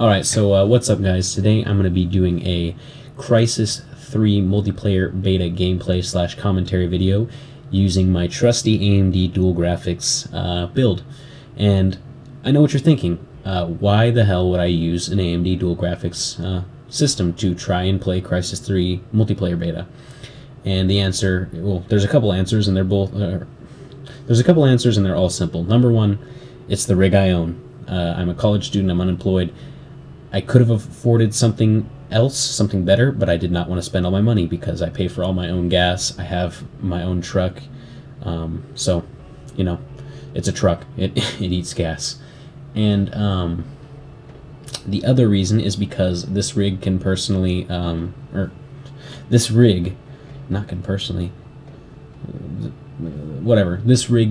Alright, so what's up guys? Today I'm going to be doing a Crysis 3 multiplayer beta gameplay slash commentary video using my trusty AMD Dual Graphics build. And I know what you're thinking. Why the hell would I use an AMD Dual Graphics system to try and play Crysis 3 multiplayer beta? And the answer, well, there's a couple answers and they're both all simple. Number one, it's the rig I own. I'm a college student, I'm unemployed. I could have afforded something else, something better, but I did not want to spend all my money because I pay for all my own gas. I have my own truck, so, you know, it's a truck. It eats gas. And the other reason is because this rig can personally, this rig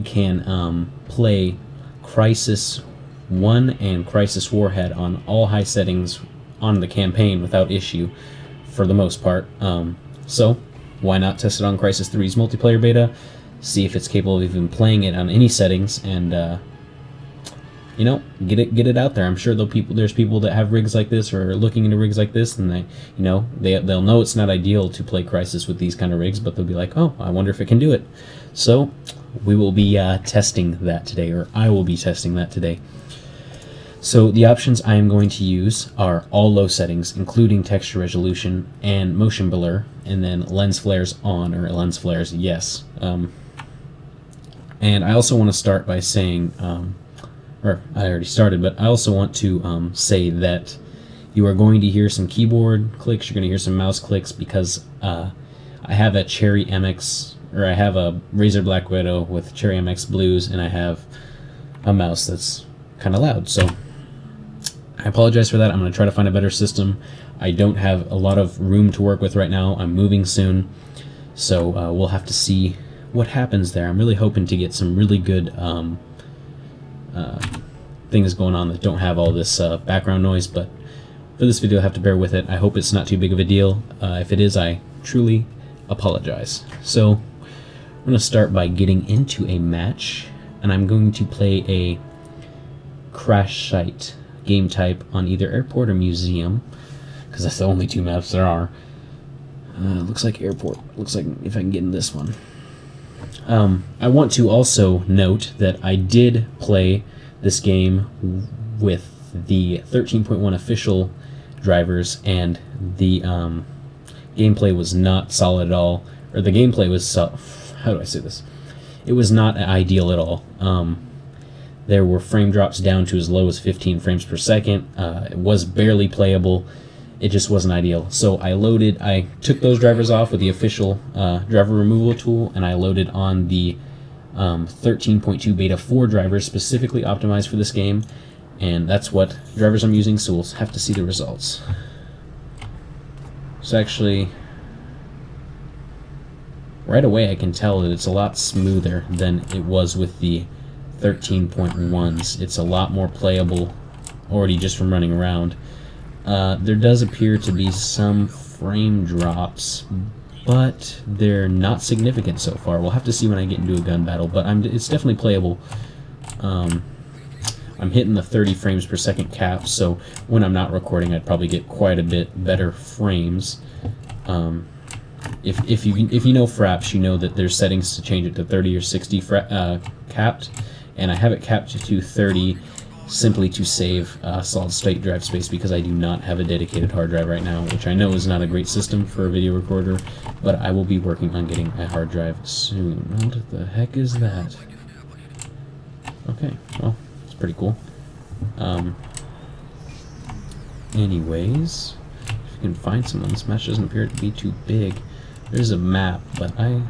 can play Crysis 1 and Crysis Warhead on all high settings on the campaign without issue for the most part. So why not test it on Crysis 3's multiplayer beta, see if it's capable of even playing it on any settings, and you know, get it out there. I'm sure there's people that have rigs like this or are looking into rigs like this, and they'll know it's not ideal to play Crysis with these kind of rigs, but they'll be like, oh, I wonder if it can do it. So we will be testing that today, or I will be testing that today. So the options I am going to use are all low settings, including texture resolution and motion blur, and then lens flares on, or lens flares yes. And I also want to start by saying, or I already started, but I also want to say that you are going to hear some keyboard clicks, you're going to hear some mouse clicks, because I have a Cherry MX, or I have a Razer Black Widow with Cherry MX Blues, and I have a mouse that's kind of loud, so I apologize for that. I'm going to try to find a better system. I don't have a lot of room to work with right now. I'm moving soon, so we'll have to see what happens there. I'm really hoping to get some really good things going on that don't have all this background noise, but for this video, I have to bear with it. I hope it's not too big of a deal. If it is, I truly apologize. So I'm going to start by getting into a match, and I'm going to play a crash site game type on either airport or museum, because that's the only two maps there are. Looks like airport. Looks like if I can get in this one. I want to also note that I did play this game with the 13.1 official drivers, and the gameplay was not solid at all. Or the gameplay was, how do I say this? It was not ideal at all. There were frame drops down to as low as 15 frames per second. It was barely playable. It just wasn't ideal. So I took those drivers off with the official driver removal tool, and I loaded on the 13.2 beta 4 drivers specifically optimized for this game, and that's what drivers I'm using, so we'll have to see the results. So actually, right away I can tell that it's a lot smoother than it was with the 13.1s. It's a lot more playable already just from running around. There does appear to be some frame drops, but they're not significant so far. We'll have to see when I get into a gun battle, but it's definitely playable. I'm hitting the 30 frames per second cap, so when I'm not recording, I'd probably get quite a bit better frames. If you know FRAPS, you know that there's settings to change it to 30 or 60 capped, and I have it capped to 30 simply to save solid state drive space, because I do not have a dedicated hard drive right now, which I know is not a great system for a video recorder, but I will be working on getting a hard drive soon. What the heck is that? Okay, well, it's pretty cool. Anyways, if you can find someone, this match doesn't appear to be too big. There's a map, but I'm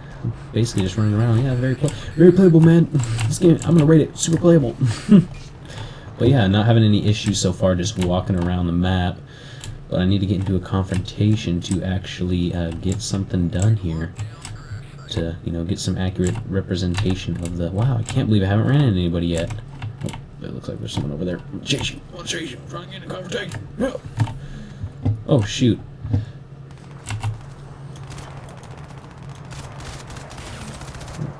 basically just running around. Yeah, very playable, man. This game, I'm gonna rate it super playable. But yeah, not having any issues so far, just walking around the map. But I need to get into a confrontation to actually get something done here, to get some accurate representation of the. Wow, I can't believe I haven't ran into anybody yet. Oh, it looks like there's someone over there. I'm chasing. I'm trying to get into a confrontation. Oh shoot.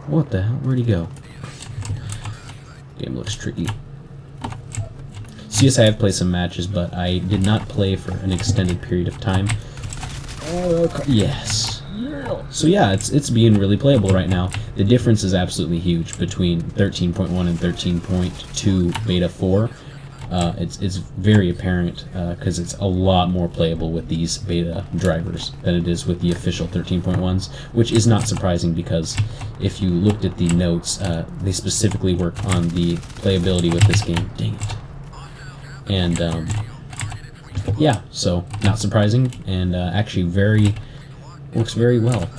What the hell? Where'd he go? Game looks tricky. So yes, I have played some matches, but I did not play for an extended period of time. Yes. So yeah, it's being really playable right now. The difference is absolutely huge between 13.1 and 13.2 beta 4. It's very apparent because it's a lot more playable with these beta drivers than it is with the official 13.1s, which is not surprising because if you looked at the notes, they specifically work on the playability with this game. Dang it. And yeah, so not surprising, and actually works very well.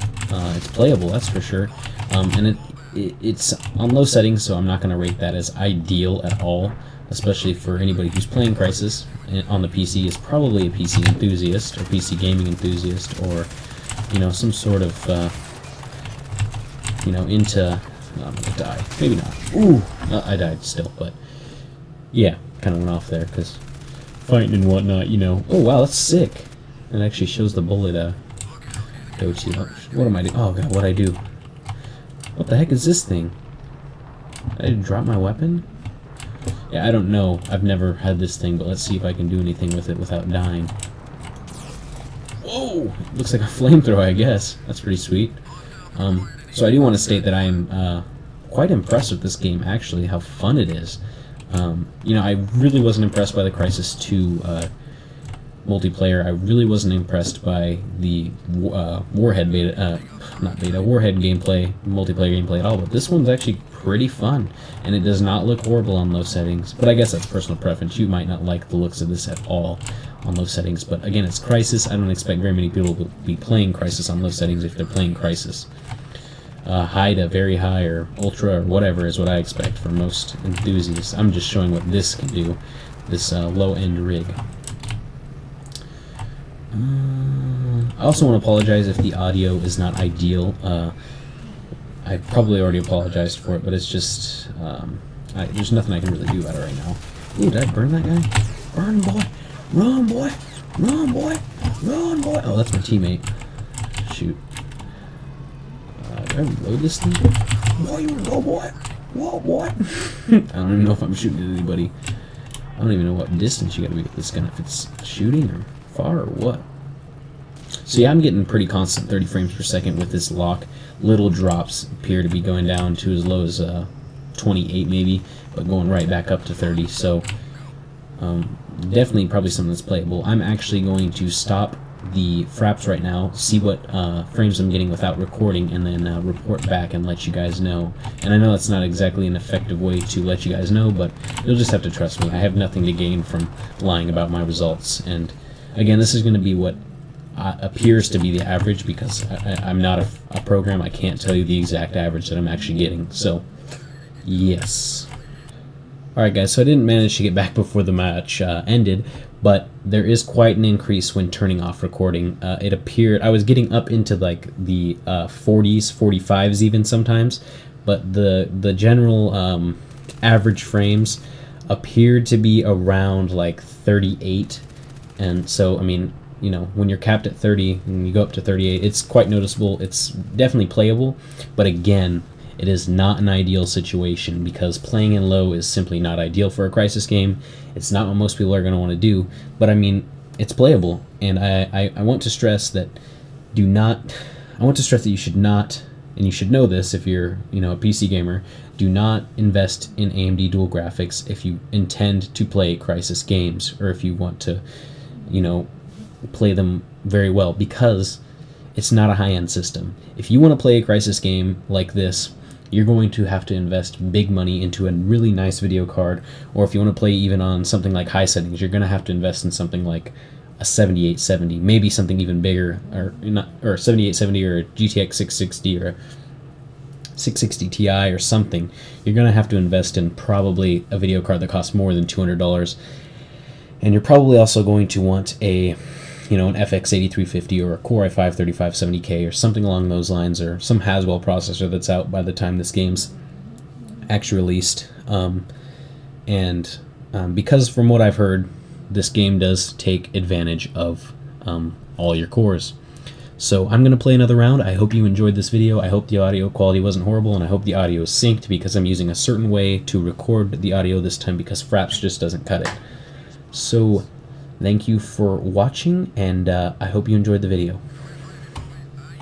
It's playable, that's for sure, and it's on low settings, so I'm not going to rate that as ideal at all, especially for anybody who's playing Crysis on the PC, is probably a PC enthusiast, or PC gaming enthusiast, or, you know, some sort of, you know, into, I'm gonna die, maybe not, ooh, I died still, but, yeah, kind of went off there, because fighting and whatnot, you know, oh wow, that's sick, it actually shows the bullet, go to, what am I doing, oh god, what'd I do, what the heck is this thing, did I drop my weapon? Yeah, I don't know. I've never had this thing, but let's see if I can do anything with it without dying. Whoa! Looks like a flamethrower, I guess. That's pretty sweet. So I do want to state that I am quite impressed with this game, actually, how fun it is. You know, I really wasn't impressed by the Crysis 2 multiplayer. I really wasn't impressed by the Warhead beta, not beta, Warhead gameplay, multiplayer gameplay at all, but this one's actually pretty fun, and it does not look horrible on low settings, but I guess that's personal preference. You might not like the looks of this at all on low settings, but again, it's Crysis. I don't expect very many people to be playing Crysis on low settings if they're playing Crysis. High to very high, or ultra, or whatever is what I expect for most enthusiasts. I'm just showing what this can do, this low-end rig. I also want to apologize if the audio is not ideal. I probably already apologized for it, but it's just, there's nothing I can really do about it right now. Ooh, did I burn that guy? Burn, boy! Run, boy! Run, boy! Run, boy! Oh, that's my teammate. Shoot. Do I reload this thing? Boy, you go, boy! Whoa, boy! I don't even know if I'm shooting at anybody. I don't even know what distance you gotta be with this gun, if it's shooting or far or what. So yeah, I'm getting pretty constant 30 frames per second with this lock. Little drops appear to be going down to as low as 28 maybe, but going right back up to 30, so definitely probably something that's playable. I'm actually going to stop the FRAPS right now, see what frames I'm getting without recording, and then report back and let you guys know. And I know that's not exactly an effective way to let you guys know, but you'll just have to trust me. I have nothing to gain from lying about my results, and again, this is going to be what appears to be the average, because I'm not a program. I can't tell you the exact average that I'm actually getting, so yes. Alright guys, so I didn't manage to get back before the match ended, but there is quite an increase when turning off recording. It appeared, I was getting up into like the 40s, 45s even sometimes, but the general average frames appeared to be around like 38, and so, I mean, you know, when you're capped at 30 and you go up to 38, it's quite noticeable. It's definitely playable, but again, it is not an ideal situation, because playing in low is simply not ideal for a Crysis game. It's not what most people are going to want to do, but I mean, it's playable, and I want to stress that you should not, and you should know this if you're, you know, a PC gamer, do not invest in AMD Dual Graphics if you intend to play Crysis games, or if you want to, you know, play them very well, because it's not a high-end system. If you want to play a Crysis game like this, you're going to have to invest big money into a really nice video card, or if you want to play even on something like high settings, you're going to have to invest in something like a 7870, maybe something even bigger, or 7870 or a GTX 660 or a 660 Ti or something. You're going to have to invest in probably a video card that costs more than $200, and you're probably also going to want a, you know, an FX 8350 or a Core i5-3570K or something along those lines, or some Haswell processor that's out by the time this game's actually released. Because from what I've heard, this game does take advantage of all your cores. So I'm going to play another round. I hope you enjoyed this video. I hope the audio quality wasn't horrible, and I hope the audio is synced, because I'm using a certain way to record the audio this time, because FRAPS just doesn't cut it. So thank you for watching, and I hope you enjoyed the video.